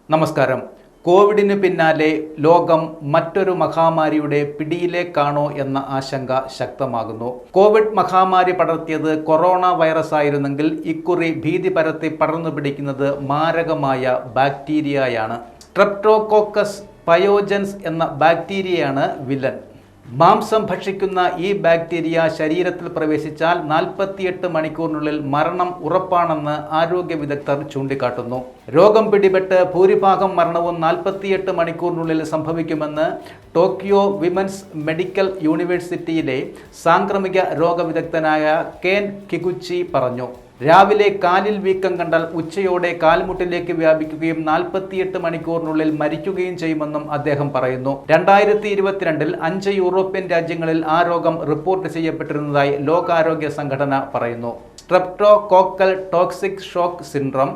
നമസ്കാരം. കോവിഡിന് പിന്നാലെ ലോകം മറ്റൊരു മഹാമാരിയുടെ പിടിയിലേക്കാണോ എന്ന ആശങ്ക ശക്തമാകുന്നു. കോവിഡ് മഹാമാരി പടർത്തിയത് കൊറോണ വൈറസ് ആയിരുന്നെങ്കിൽ ഇക്കുറി ഭീതി പരത്തി പടർന്നു പിടിക്കുന്നത് മാരകമായ ബാക്ടീരിയയാണ്. സ്ട്രെപ്റ്റോകോക്കസ് പയോജൻസ് എന്ന ബാക്ടീരിയയാണ് വില്ലൻ. മാംസം ഭക്ഷിക്കുന്ന ഈ ബാക്ടീരിയ ശരീരത്തിൽ പ്രവേശിച്ചാൽ 48 മണിക്കൂറിനുള്ളിൽ മരണം ഉറപ്പാണെന്ന് ആരോഗ്യ വിദഗ്ധർ ചൂണ്ടിക്കാട്ടുന്നു. രോഗം പിടിപെട്ട് ഭൂരിഭാഗം മരണവും 48 മണിക്കൂറിനുള്ളിൽ സംഭവിക്കുമെന്ന് ടോക്കിയോ വിമൻസ് മെഡിക്കൽ യൂണിവേഴ്സിറ്റിയിലെ സാംക്രമിക രോഗവിദഗ്ധനായ കെൻ കിഗുച്ചി പറഞ്ഞു. രാവിലെ കാലിൽ വീക്കം കണ്ടാൽ ഉച്ചയോടെ കാൽമുട്ടിലേക്ക് വ്യാപിക്കുകയും 48 മണിക്കൂറിനുള്ളിൽ മരിക്കുകയും ചെയ്യുമെന്നും അദ്ദേഹം പറയുന്നു. 2022-ൽ 5 യൂറോപ്യൻ രാജ്യങ്ങളിൽ ആ രോഗം റിപ്പോർട്ട് ചെയ്യപ്പെട്ടിരുന്നതായി ലോകാരോഗ്യ സംഘടന പറയുന്നു. സ്ട്രെപ്റ്റോകോക്കൽ ടോക്സിക് ഷോക്ക് സിൻഡ്രോം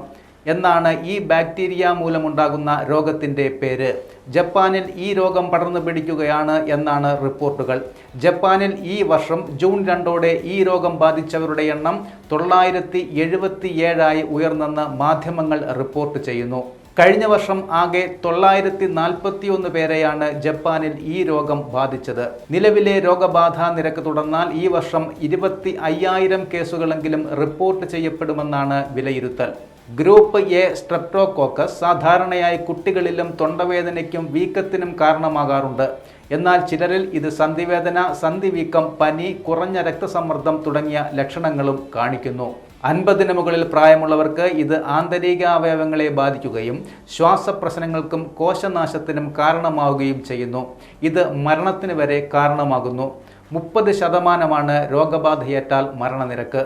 എന്നാണ് ഈ ബാക്ടീരിയ മൂലമുണ്ടാകുന്ന രോഗത്തിൻ്റെ പേര്. ജപ്പാനിൽ ഈ രോഗം പടർന്നു പിടിക്കുകയാണ് എന്നാണ് റിപ്പോർട്ടുകൾ. ജപ്പാനിൽ ഈ വർഷം ജൂൺ 2 ഈ രോഗം ബാധിച്ചവരുടെ എണ്ണം 977 ഉയർന്നെന്ന് മാധ്യമങ്ങൾ റിപ്പോർട്ട് ചെയ്യുന്നു. കഴിഞ്ഞ വർഷം ആകെ 941 പേരെയാണ് ജപ്പാനിൽ ഈ രോഗം ബാധിച്ചത്. നിലവിലെ രോഗബാധാ നിരക്ക് തുടർന്നാൽ ഈ വർഷം 25,000 കേസുകളെങ്കിലും റിപ്പോർട്ട് ചെയ്യപ്പെടുമെന്നാണ് വിലയിരുത്തൽ. ഗ്രൂപ്പ് എ സ്ട്രെപ്റ്റോകോക്കസ് സാധാരണയായി കുട്ടികളിലും തൊണ്ടവേദനയ്ക്കും വീക്കത്തിനും കാരണമാകാറുണ്ട്. എന്നാൽ ചിലരിൽ ഇത് സന്ധിവേദന, സന്ധിവീക്കം, പനി, കുറഞ്ഞ രക്തസമ്മർദ്ദം തുടങ്ങിയ ലക്ഷണങ്ങളും കാണിക്കുന്നു. 50-ന് മുകളിൽ പ്രായമുള്ളവർക്ക് ഇത് ആന്തരിക അവയവങ്ങളെ ബാധിക്കുകയും ശ്വാസപ്രശ്നങ്ങൾക്കും കോശനാശത്തിനും കാരണമാവുകയും ചെയ്യുന്നു. ഇത് മരണത്തിന് വരെ കാരണമാകുന്നു. 30% രോഗബാധയേറ്റാൽ മരണനിരക്ക്.